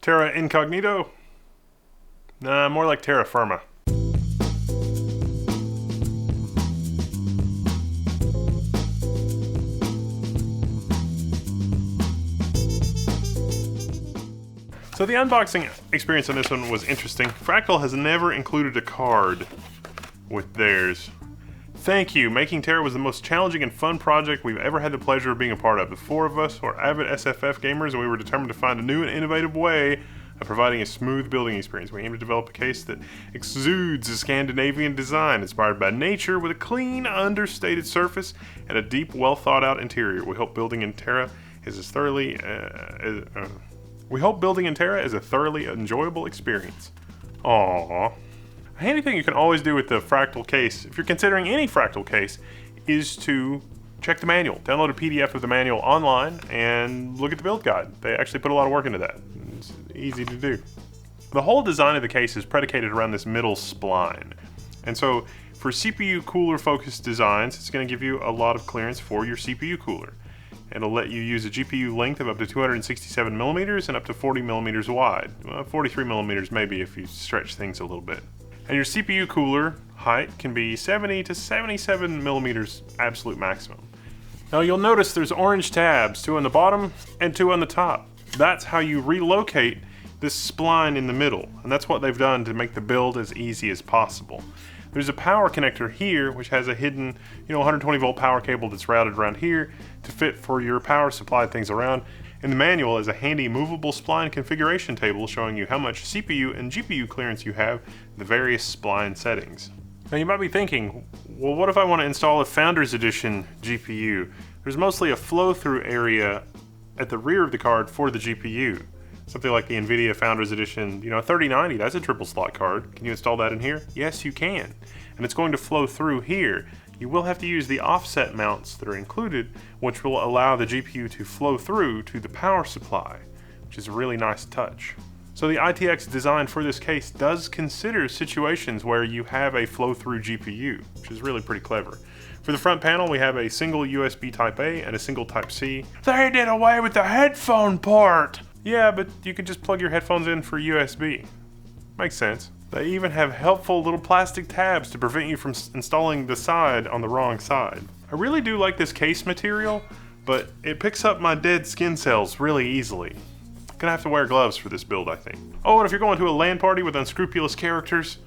Terra incognito? Nah, more like terra firma. So the unboxing experience on this one was interesting. Fractal has never included a card with theirs. Thank you. Making Terra was the most challenging and fun project we've ever had the pleasure of being a part of. The four of us were avid SFF gamers, and we were determined to find a new and innovative way of providing a smooth building experience. We aim to develop a case that exudes a Scandinavian design inspired by nature with a clean, understated surface and a deep, well thought out interior. We hope building in Terra is as thoroughly a thoroughly enjoyable experience. Aww. A handy thing you can always do with the Fractal case, if you're considering any Fractal case, is to check the manual. Download a PDF of the manual online and look at the build guide. They actually put a lot of work into that. It's easy to do. The whole design of the case is predicated around this middle spline. And so for CPU cooler focused designs, it's going to give you a lot of clearance for your CPU cooler. It'll let you use a GPU length of up to 267 millimeters and up to 40 millimeters wide. Well, 43 millimeters maybe if you stretch things a little bit. And your CPU cooler height can be 70 to 77 millimeters absolute maximum. Now you'll notice there's orange tabs, 2 on the bottom and 2 on the top. That's how you relocate this spline in the middle, and that's what they've done to make the build as easy as possible. There's a power connector here which has a hidden 120 volt power cable that's routed around here to fit for your power supply things around. In the manual is a handy movable spline configuration table showing you how much CPU and GPU clearance you have in the various spline settings. Now you might be thinking, well, what if I want to install a Founders Edition GPU? There's mostly a flow-through area at the rear of the card for the GPU. Something like the NVIDIA Founders Edition, 3090, that's a triple slot card. Can you install that in here? Yes, you can. And it's going to flow through here. You will have to use the offset mounts that are included, which will allow the GPU to flow through to the power supply, which is a really nice touch. So the ITX design for this case does consider situations where you have a flow-through GPU, which is really pretty clever. For the front panel, we have a single USB Type-A and a single Type-C. They did away with the headphone port! Yeah, but you can just plug your headphones in for USB. Makes sense. They even have helpful little plastic tabs to prevent you from installing the side on the wrong side. I really do like this case material, but it picks up my dead skin cells really easily. Gonna have to wear gloves for this build, I think. Oh, and if you're going to a LAN party with unscrupulous characters,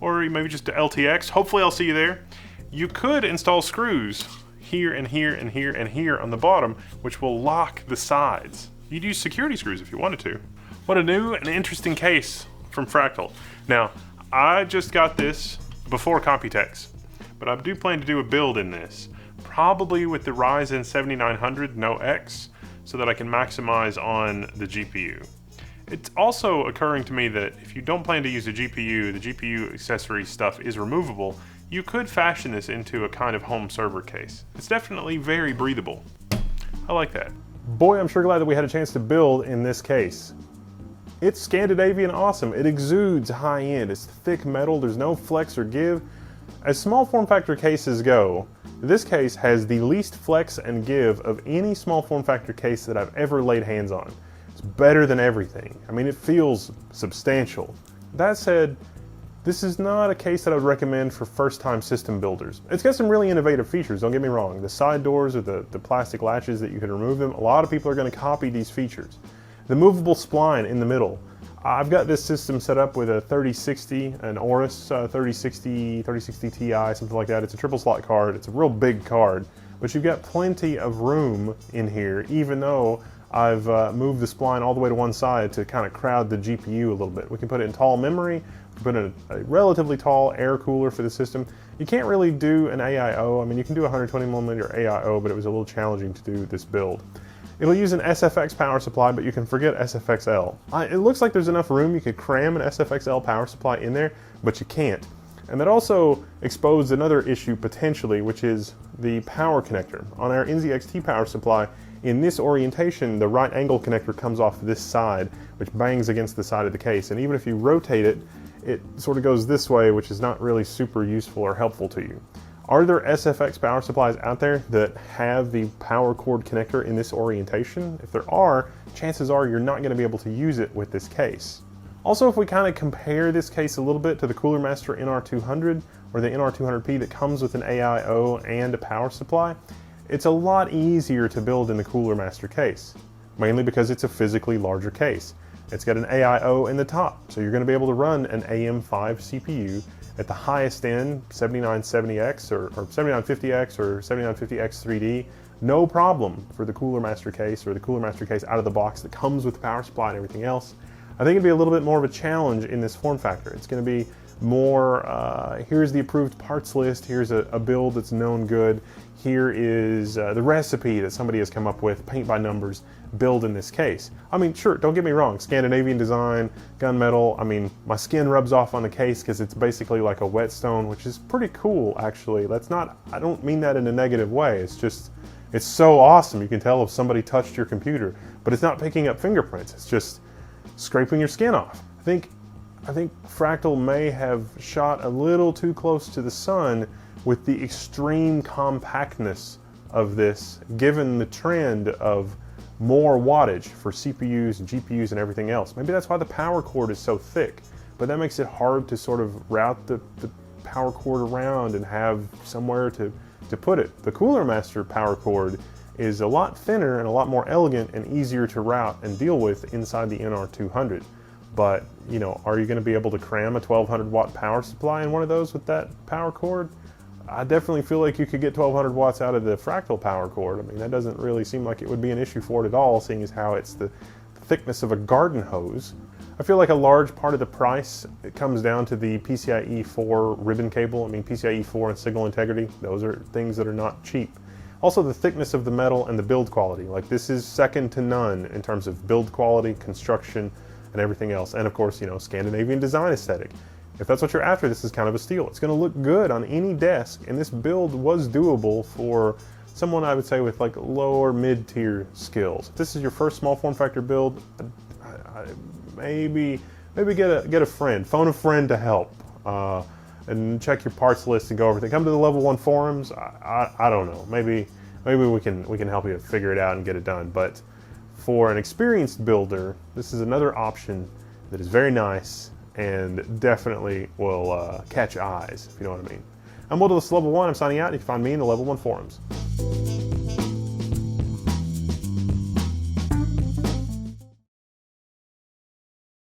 or maybe just to LTX, hopefully I'll see you there, you could install screws here and here and here and here on the bottom, which will lock the sides. You'd use security screws if you wanted to. What a new and interesting case from Fractal. Now, I just got this before Computex, but I do plan to do a build in this, probably with the Ryzen 7900 No X, so that I can maximize on the GPU. It's also occurring to me that if you don't plan to use a GPU, the GPU accessory stuff is removable, you could fashion this into a kind of home server case. It's definitely very breathable. I like that. Boy, I'm sure glad that we had a chance to build in this case. It's Scandinavian awesome. It exudes high end. It's thick metal. There's no flex or give. As small form factor cases go, this case has the least flex and give of any small form factor case that I've ever laid hands on. It's better than everything. I mean, it feels substantial. That said, this is not a case that I would recommend for first-time system builders. It's got some really innovative features, don't get me wrong. The side doors or the plastic latches that you can remove them, a lot of people are going to copy these features. The movable spline in the middle. I've got this system set up with a 3060, an Aorus 3060 Ti, something like that. It's a triple slot card. It's a real big card, but you've got plenty of room in here, even though I've moved the spline all the way to one side to kind of crowd the GPU a little bit. We can put it in tall memory, put in a relatively tall air cooler for the system. You can't really do an AIO. I mean, you can do a 120mm AIO, but it was a little challenging to do this build. It'll use an SFX power supply, but you can forget SFXL. It looks like there's enough room you could cram an SFXL power supply in there, but you can't. And that also exposed another issue potentially, which is the power connector. On our NZXT power supply, in this orientation, the right angle connector comes off this side, which bangs against the side of the case. And even if you rotate it, it sort of goes this way, which is not really super useful or helpful to you. Are there SFX power supplies out there that have the power cord connector in this orientation? If there are, chances are you're not going to be able to use it with this case. Also, if we kind of compare this case a little bit to the Cooler Master NR200 or the NR200P that comes with an AIO and a power supply, it's a lot easier to build in the Cooler Master case, mainly because it's a physically larger case. It's got an AIO in the top, so you're going to be able to run an AM5 CPU at the highest end, 7970X or 7950X or 7950X 3D, no problem for the Cooler Master case or the Cooler Master case out of the box that comes with the power supply and everything else. I think it'd be a little bit more of a challenge in this form factor. It's going to be more, here's the approved parts list, here's a build that's known good, here is the recipe that somebody has come up with, paint by numbers, build in this case. I mean, sure, don't get me wrong, Scandinavian design, gunmetal, I mean, my skin rubs off on the case because it's basically like a whetstone, which is pretty cool, actually. That's not, I don't mean that in a negative way, it's just, it's so awesome. You can tell if somebody touched your computer, but it's not picking up fingerprints, it's just scraping your skin off. I think Fractal may have shot a little too close to the sun with the extreme compactness of this, given the trend of more wattage for CPUs and GPUs and everything else. Maybe that's why the power cord is so thick, but that makes it hard to sort of route the power cord around and have somewhere to put it. The Cooler Master power cord is a lot thinner and a lot more elegant and easier to route and deal with inside the NR200. But, you know, are you going to be able to cram a 1200 watt power supply in one of those with that power cord? I definitely feel like you could get 1200 watts out of the Fractal power cord. I mean, that doesn't really seem like it would be an issue for it at all, seeing as how it's the thickness of a garden hose. I feel like a large part of the price, it comes down to the PCIe 4 ribbon cable. I mean, PCIe 4 and signal integrity, those are things that are not cheap. Also, the thickness of the metal and the build quality. Like, this is second to none in terms of build quality, construction, and everything else. And of course, you know, Scandinavian design aesthetic. If that's what you're after, this is kind of a steal. It's going to look good on any desk, and this build was doable for someone, I would say, with like lower mid-tier skills. If this is your first small form factor build, maybe get a friend, phone a friend to help, and check your parts list and go over everything. Come to the level 1 forums. I don't know. Maybe we can help you figure it out and get it done. But for an experienced builder, this is another option that is very nice and definitely will catch eyes, if you know what I mean. I'm Will, this is Level 1. I'm signing out. You can find me in the Level 1 forums.